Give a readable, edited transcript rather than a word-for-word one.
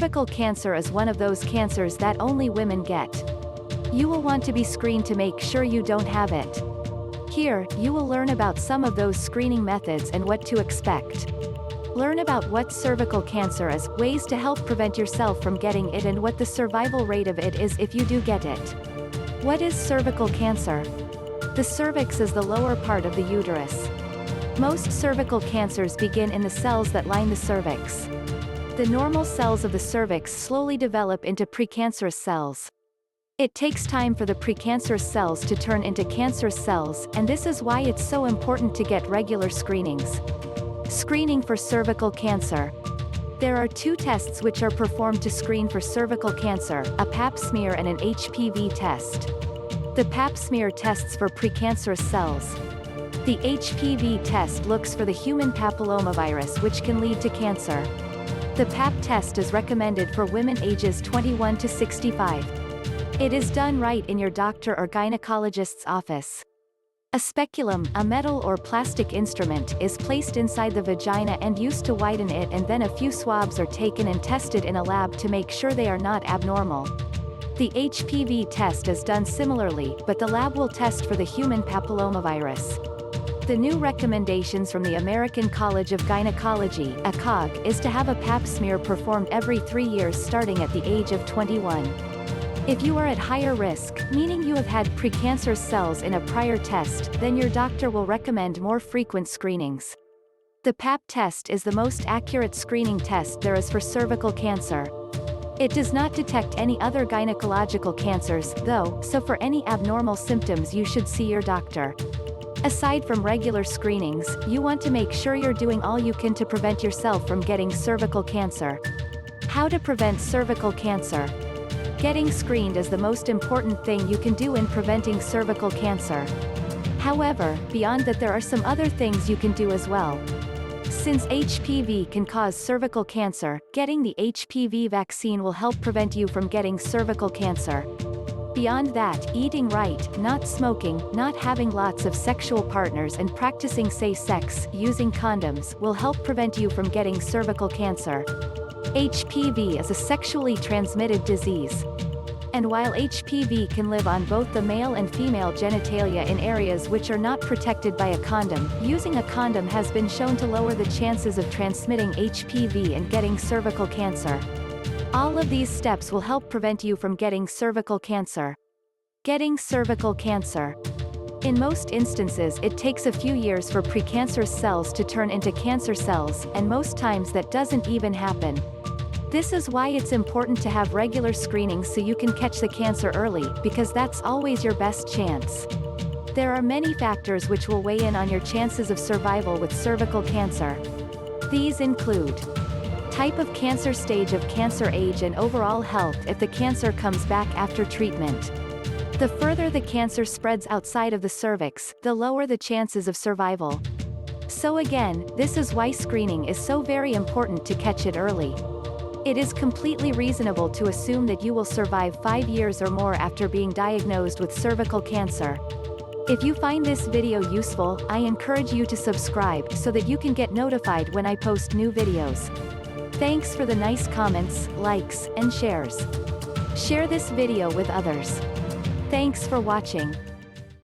Cervical cancer is one of those cancers that only women get. You will want to be screened to make sure you don't have it. Here, you will learn about some of those screening methods and what to expect. Learn about what cervical cancer is, ways to help prevent yourself from getting it, and what the survival rate of it is if you do get it. What is cervical cancer? The cervix is the lower part of the uterus. Most cervical cancers begin in the cells that line the cervix. The normal cells of the cervix slowly develop into precancerous cells. It takes time for the precancerous cells to turn into cancerous cells, and this is why it's so important to get regular screenings. Screening for cervical cancer. There are two tests which are performed to screen for cervical cancer, a Pap smear and an HPV test. The Pap smear tests for precancerous cells. The HPV test looks for the human papillomavirus, which can lead to cancer. The Pap test is recommended for women ages 21 to 65. It is done right in your doctor or gynecologist's office. A speculum, a metal or plastic instrument, is placed inside the vagina and used to widen it, and then a few swabs are taken and tested in a lab to make sure they are not abnormal. The HPV test is done similarly, but the lab will test for the human papillomavirus. The new recommendations from the American College of Gynecology, ACOG, is to have a Pap smear performed every 3 years starting at the age of 21. If you are at higher risk, meaning you have had precancerous cells in a prior test, then your doctor will recommend more frequent screenings. The Pap test is the most accurate screening test there is for cervical cancer. It does not detect any other gynecological cancers, though, so for any abnormal symptoms you should see your doctor. Aside from regular screenings, you want to make sure you're doing all you can to prevent yourself from getting cervical cancer. How to prevent cervical cancer? Getting screened is the most important thing you can do in preventing cervical cancer. However, beyond that, there are some other things you can do as well. Since HPV can cause cervical cancer, getting the HPV vaccine will help prevent you from getting cervical cancer. Beyond that, eating right, not smoking, not having lots of sexual partners, and practicing safe sex, using condoms, will help prevent you from getting cervical cancer. HPV is a sexually transmitted disease. And while HPV can live on both the male and female genitalia in areas which are not protected by a condom, using a condom has been shown to lower the chances of transmitting HPV and getting cervical cancer. All of these steps will help prevent you from getting cervical cancer. Getting cervical cancer. In most instances, it takes a few years for precancerous cells to turn into cancer cells, and most times that doesn't even happen. This is why it's important to have regular screenings so you can catch the cancer early, because that's always your best chance. There are many factors which will weigh in on your chances of survival with cervical cancer. These include type of cancer, stage of cancer, age, and overall health if the cancer comes back after treatment. The further the cancer spreads outside of the cervix, the lower the chances of survival. So again, this is why screening is so very important to catch it early. It is completely reasonable to assume that you will survive 5 years or more after being diagnosed with cervical cancer. If you find this video useful, I encourage you to subscribe so that you can get notified when I post new videos. Thanks for the nice comments, likes, and shares. Share this video with others. Thanks for watching.